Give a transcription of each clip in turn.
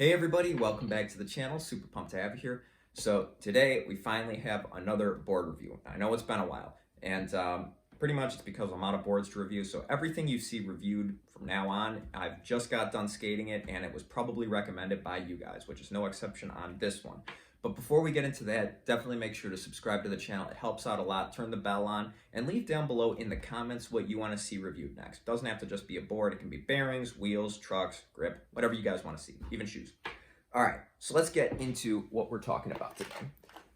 Hey everybody, welcome back to the channel. Super pumped to have you here. So today we finally have another board review. I know it's been a while, and pretty much it's because I'm out of boards to review. So everything you see reviewed from now on, I've just got done skating it, and it was probably recommended by you guys, which is no exception on this one. But before we get into that, definitely make sure to subscribe to the channel. It helps out a lot. Turn the bell on and leave down below in the comments what you want to see reviewed next. It doesn't have to just be a board. It can be bearings, wheels, trucks, grip, whatever you guys want to see, even shoes. All right, so let's get into what we're talking about today.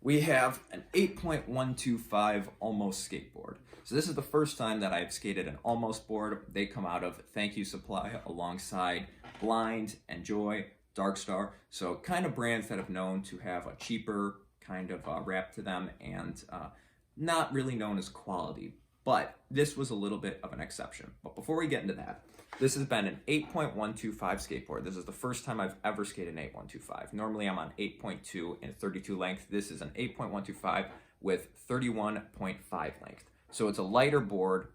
We have an 8.125 Almost skateboard. So this is the first time that I've skated an Almost board. They come out of Thank You Supply alongside Blind and Joy, Darkstar. So kind of brands that have known to have a cheaper kind of rap to them and not really known as quality. But this was a little bit of an exception. But before we get into that, this has been an 8.125 skateboard. This is the first time I've ever skated an 8.125. Normally I'm on 8.2 and 32 length. This is an 8.125 with 31.5 length. So it's a lighter board,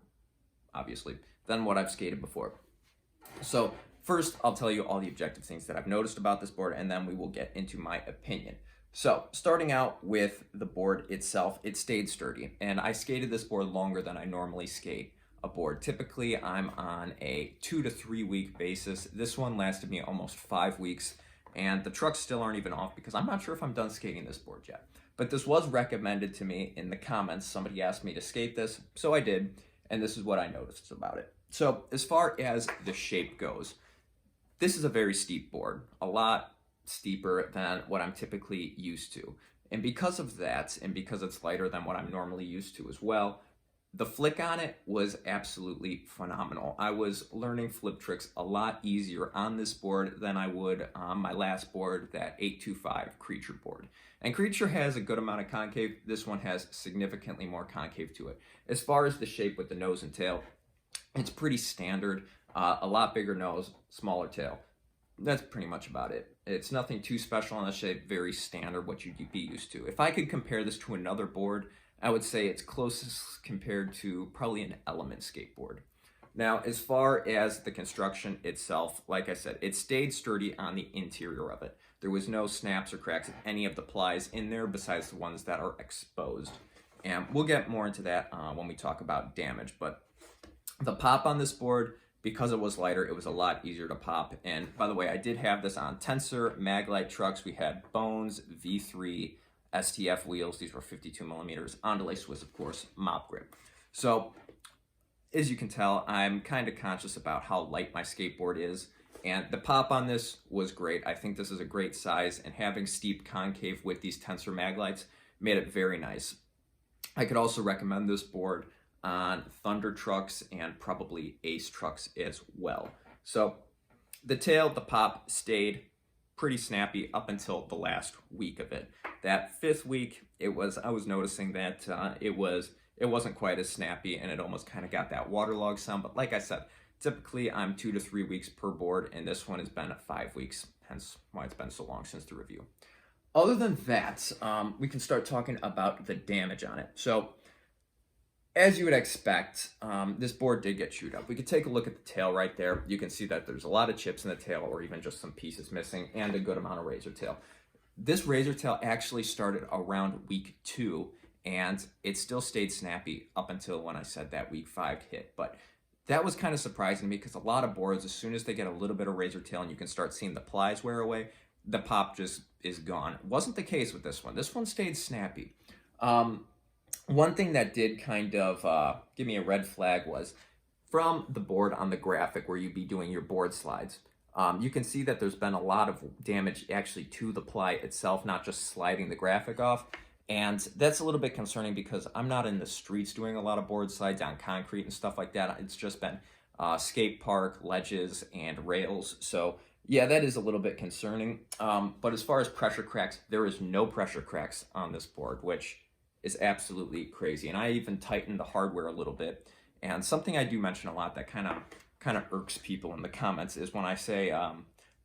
obviously, than what I've skated before. So first, I'll tell you all the objective things that I've noticed about this board, and then we will get into my opinion. So starting out with the board itself, it stayed sturdy, and I skated this board longer than I normally skate a board. Typically, I'm on a 2 to 3 week basis. This one lasted me almost 5 weeks, and the trucks still aren't even off because I'm not sure if I'm done skating this board yet. But this was recommended to me in the comments. Somebody asked me to skate this, so I did, and this is what I noticed about it. So as far as the shape goes, this is a very steep board, a lot steeper than what I'm typically used to. And because of that, and because it's lighter than what I'm normally used to as well, the flick on it was absolutely phenomenal. I was learning flip tricks a lot easier on this board than I would on my last board, that 825 Creature board. And Creature has a good amount of concave. This one has significantly more concave to it. As far as the shape with the nose and tail, it's pretty standard. A lot bigger nose, smaller tail. That's pretty much about it. It's nothing too special on the shape, very standard, what you'd be used to. If I could compare this to another board, I would say it's closest compared to probably an Element skateboard. Now, as far as the construction itself, like I said, it stayed sturdy on the interior of it. There was no snaps or cracks of any of the plies in there besides the ones that are exposed. And we'll get more into that when we talk about damage. But the pop on this board, because it was lighter, it was a lot easier to pop. And by the way, I did have this on Tensor Maglite trucks. We had Bones V3 STF wheels. These were 52 millimeters. Ondulate was, of course, mop grip. So as you can tell, I'm kind of conscious about how light my skateboard is. And the pop on this was great. I think this is a great size, and having steep concave with these Tensor Maglites made it very nice. I could also recommend this board on Thunder trucks and probably Ace trucks as well. So the tail, the pop stayed pretty snappy up until the last week of it. That 5th week, I was noticing that it wasn't quite as snappy, and it almost kind of got that waterlogged sound. But like I said, typically I'm 2 to 3 weeks per board, and this one has been 5 weeks, hence why it's been so long since the review. Other than that, we can start talking about the damage on it. So as you would expect, this board did get chewed up. We could take a look at the tail right there. You can see that there's a lot of chips in the tail, or even just some pieces missing, and a good amount of razor tail. This razor tail actually started around week 2, and it still stayed snappy up until when I said that week 5 hit. But that was kind of surprising to me, because a lot of boards, as soon as they get a little bit of razor tail and you can start seeing the plies wear away, the pop just is gone. It wasn't the case with this one. This one stayed snappy. One thing that did kind of give me a red flag was from the board on the graphic where you'd be doing your board slides. You can see that there's been a lot of damage actually to the ply itself, not just sliding the graphic off. And that's a little bit concerning because I'm not in the streets doing a lot of board slides on concrete and stuff like that. It's just been skate park, ledges, and rails. So yeah, that is a little bit concerning. But as far as pressure cracks, there is no pressure cracks on this board, which is absolutely crazy. And I even tightened the hardware a little bit. And something I do mention a lot that kind of irks people in the comments is when I say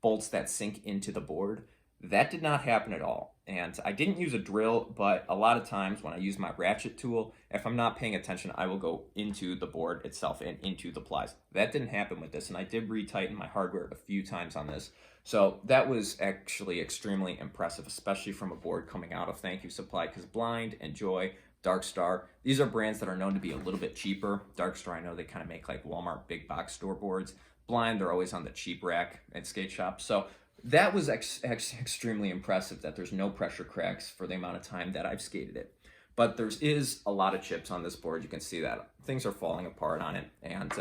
bolts that sink into the board. That did not happen at all. And I didn't use a drill, but a lot of times when I use my ratchet tool, if I'm not paying attention, I will go into the board itself and into the plies. That didn't happen with this, and I did retighten my hardware a few times on this. So that was actually extremely impressive, especially from a board coming out of Thank You Supply, because Blind and Joy, Dark Star, these are brands that are known to be a little bit cheaper. Dark Star, I know they kind of make like Walmart big box store boards. Blind, they're always on the cheap rack at skate shops. So that was extremely impressive that there's no pressure cracks for the amount of time that I've skated it. But there is a lot of chips on this board. You can see that things are falling apart on it. And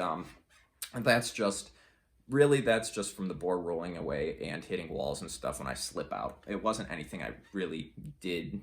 that's just from the board rolling away and hitting walls and stuff when I slip out. It wasn't anything I really did,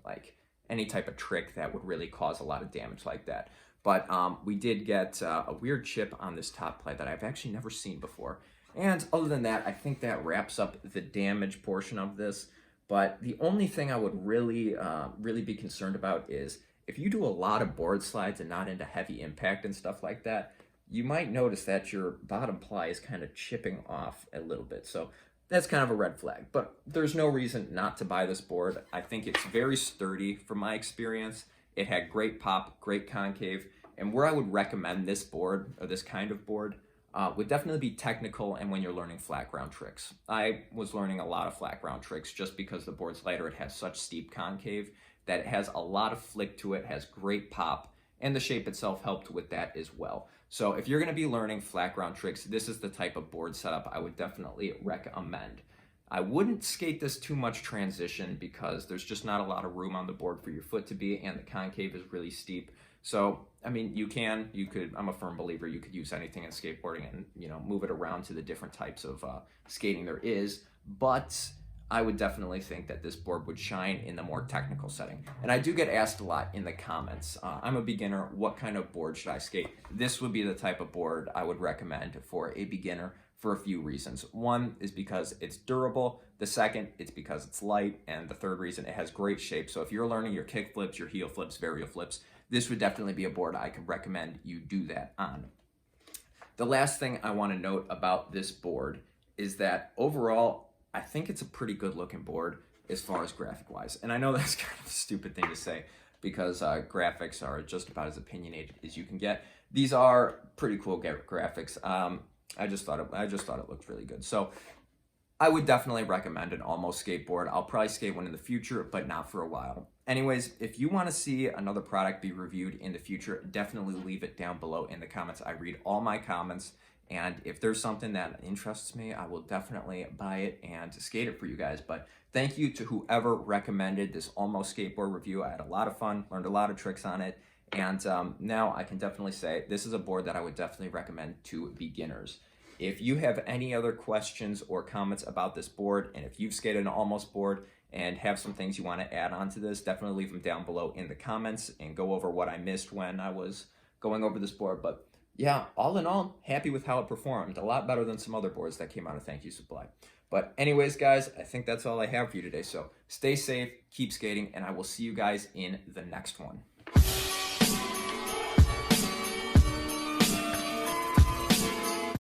like any type of trick that would really cause a lot of damage like that. But we did get a weird chip on this top plate that I've actually never seen before. And other than that, I think that wraps up the damage portion of this. But the only thing I would really be concerned about is if you do a lot of board slides and not into heavy impact and stuff like that, you might notice that your bottom ply is kind of chipping off a little bit. So that's kind of a red flag. But there's no reason not to buy this board. I think it's very sturdy from my experience. It had great pop, great concave. And where I would recommend this board, or this kind of board, would definitely be technical and when you're learning flat ground tricks. I was learning a lot of flat ground tricks just because the board's lighter. It has such steep concave that it has a lot of flick to it, has great pop, and the shape itself helped with that as well. So if you're going to be learning flat ground tricks, this is the type of board setup I would definitely recommend. I wouldn't skate this too much transition because there's just not a lot of room on the board for your foot to be, and the concave is really steep. So, I mean, you could, I'm a firm believer, you could use anything in skateboarding and, move it around to the different types of skating there is, but I would definitely think that this board would shine in the more technical setting. And I do get asked a lot in the comments, I'm a beginner, what kind of board should I skate? This would be the type of board I would recommend for a beginner for a few reasons. One is because it's durable, the second, it's because it's light, and the third reason, it has great shape. So if you're learning your kick flips, your heel flips, varial flips, this would definitely be a board I could recommend you do that on. The last thing I want to note about this board is that overall, I think it's a pretty good looking board as far as graphic wise. And I know that's kind of a stupid thing to say because graphics are just about as opinionated as you can get. These are pretty cool graphics. I just thought it looked really good. So I would definitely recommend an Almost skateboard. I'll probably skate one in the future, but not for a while. Anyways, if you want to see another product be reviewed in the future, definitely leave it down below in the comments. I read all my comments, and if there's something that interests me, I will definitely buy it and skate it for you guys. But thank you to whoever recommended this Almost skateboard review. I had a lot of fun, learned a lot of tricks on it, and now I can definitely say this is a board that I would definitely recommend to beginners. If you have any other questions or comments about this board, and if you've skated an Almost board and have some things you want to add on to this, definitely leave them down below in the comments and go over what I missed when I was going over this board. But yeah, all in all, happy with how it performed. A lot better than some other boards that came out of Thank You Supply. But anyways, guys, I think that's all I have for you today. So stay safe, keep skating, and I will see you guys in the next one.